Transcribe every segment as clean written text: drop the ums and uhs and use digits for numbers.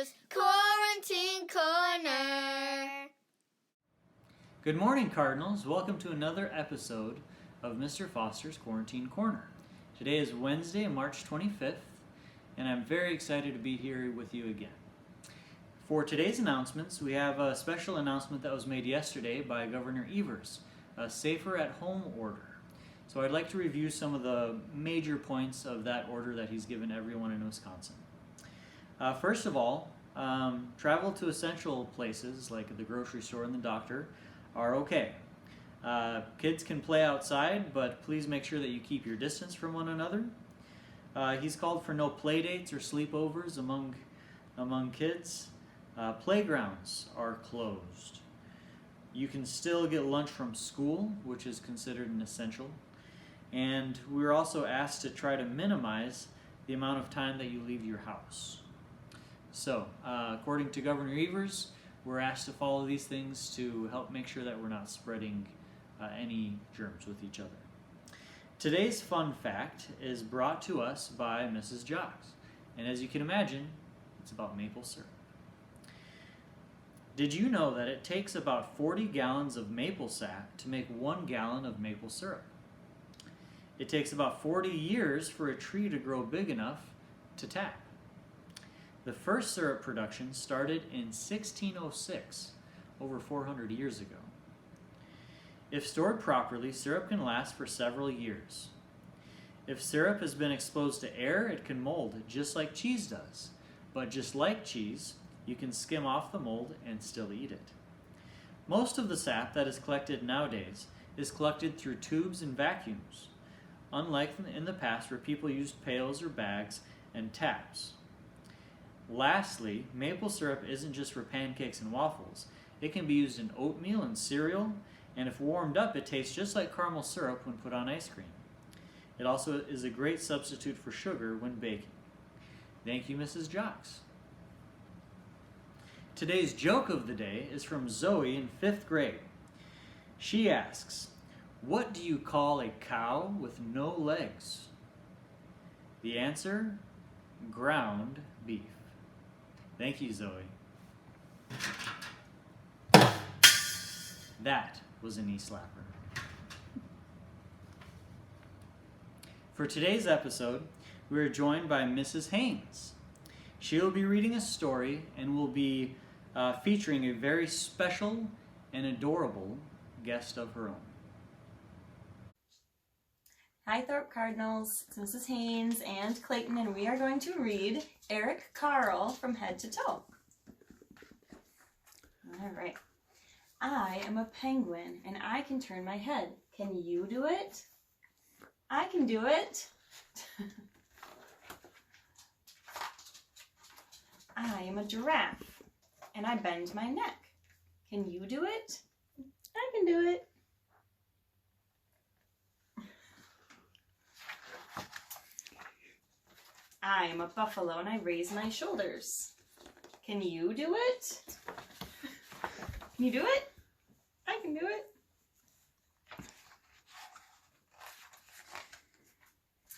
Foster's Quarantine Corner. Good morning, Cardinals. Welcome to another episode of Mr. Foster's Quarantine Corner. Today is Wednesday, March 25th, and I'm very excited to be here with you again. For today's announcements, we have a special announcement that was made yesterday by Governor Evers, a Safer at Home order. So I'd like to review some of the major points of that order that he's given everyone in Wisconsin. First of all, travel to essential places like the grocery store and the doctor are okay. Kids can play outside, but please make sure that you keep your distance from one another. He's called for no play dates or sleepovers among kids. Playgrounds are closed. You can still get lunch from school, which is considered an essential. And we're also asked to try to minimize the amount of time that you leave your house. So, according to Governor Evers, we're asked to follow these things to help make sure that we're not spreading any germs with each other. Today's fun fact is brought to us by Mrs. Jocks. And as you can imagine, it's about maple syrup. Did you know that it takes about 40 gallons of maple sap to make 1 gallon of maple syrup? It takes about 40 years for a tree to grow big enough to tap. The first syrup production started in 1606, over 400 years ago. If stored properly, syrup can last for several years. If syrup has been exposed to air, it can mold, just like cheese does. But just like cheese, you can skim off the mold and still eat it. Most of the sap that is collected nowadays is collected through tubes and vacuums, unlike in the past where people used pails or bags and taps. Lastly, maple syrup isn't just for pancakes and waffles. It can be used in oatmeal and cereal, and if warmed up, it tastes just like caramel syrup when put on ice cream. It also is a great substitute for sugar when baking. Thank you, Mrs. Jocks. Today's joke of the day is from Zoe in 5th grade. She asks, "What do you call a cow with no legs?" The answer, ground beef. Thank you, Zoe. That was a knee slapper. For today's episode, we are joined by Mrs. Haines. She will be reading a story and will be featuring a very special and adorable guest of her own. Hi Thorpe Cardinals, it's Mrs. Haines and Clayton, and we are going to read Eric Carle from Head to Toe. Alright. I am a penguin and I can turn my head. Can you do it? I can do it. I am a giraffe and I bend my neck. Can you do it? I can do it. I am a buffalo and I raise my shoulders. Can you do it? Can you do it? I can do it.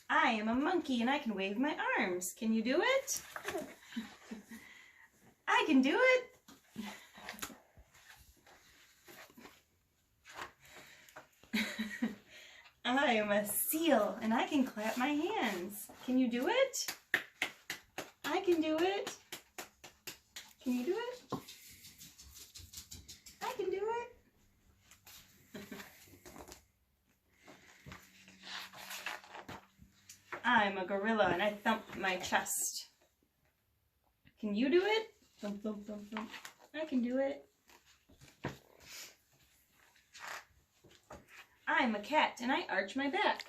I am a monkey and I can wave my arms. Can you do it? I can do it. I am a seal and I can clap my hands. Can you do it? I can do it. Can you do it? I can do it. I'm a gorilla and I thump my chest. Can you do it? Thump, thump, thump, thump. I can do it. I'm a cat and I arch my back.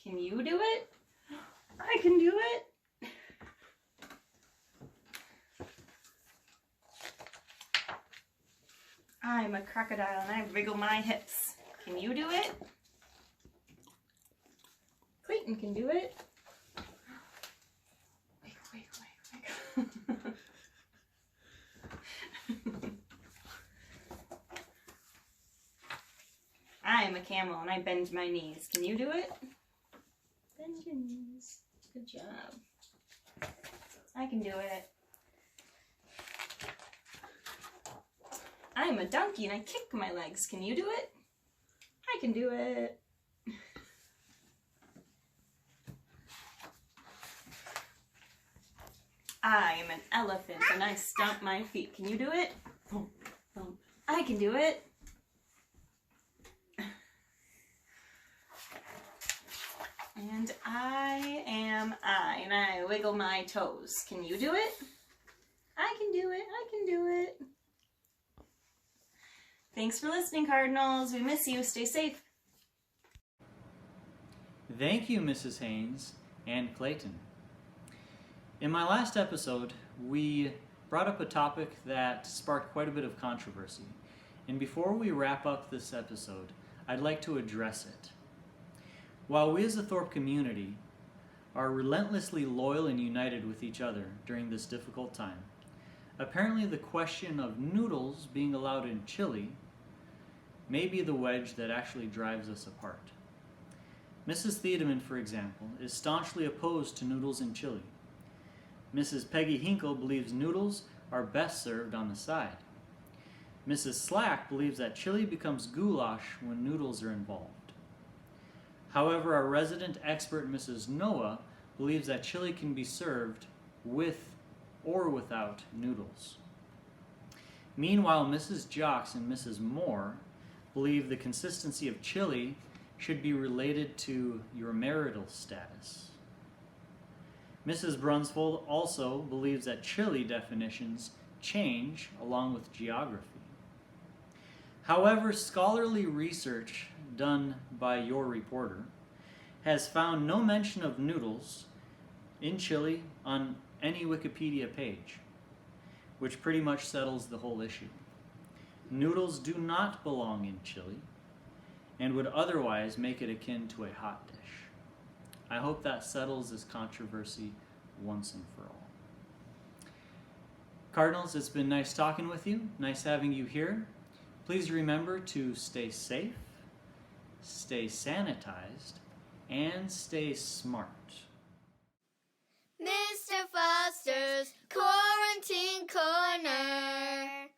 Can you do it? I can do it. I'm a crocodile and I wriggle my hips. Can you do it? Clayton can do it. Wiggle, wiggle, wiggle. I am a camel and I bend my knees. Can you do it? Bend your knees. Good job. I can do it. I'm a donkey and I kick my legs. Can you do it? I can do it. I'm an elephant and I stomp my feet. Can you do it? Thump, thump. I can do it. And I am I, and I wiggle my toes. Can you do it? I can do it. I can do it. Thanks for listening, Cardinals. We miss you. Stay safe. Thank you, Mrs. Haines and Clayton. In my last episode, we brought up a topic that sparked quite a bit of controversy. And before we wrap up this episode, I'd like to address it. While we as a Thorpe community are relentlessly loyal and united with each other during this difficult time, apparently the question of noodles being allowed in chili may be the wedge that actually drives us apart. Mrs. Thiedemann, for example, is staunchly opposed to noodles in chili. Mrs. Peggy Hinkle believes noodles are best served on the side. Mrs. Slack believes that chili becomes goulash when noodles are involved. However, our resident expert, Mrs. Noah, believes that chili can be served with or without noodles. Meanwhile, Mrs. Jocks and Mrs. Moore believe the consistency of chili should be related to your marital status. Mrs. Brunsfold also believes that chili definitions change along with geography. However, scholarly research done by your reporter has found no mention of noodles in chili on any Wikipedia page, which pretty much settles the whole issue. Noodles do not belong in chili and would otherwise make it akin to a hot dish. I hope that settles this controversy once and for all. Cardinals, it's been nice talking with you, nice having you here. Please remember to stay safe, stay sanitized, and stay smart. Mr. Foster's Quarantine Corner.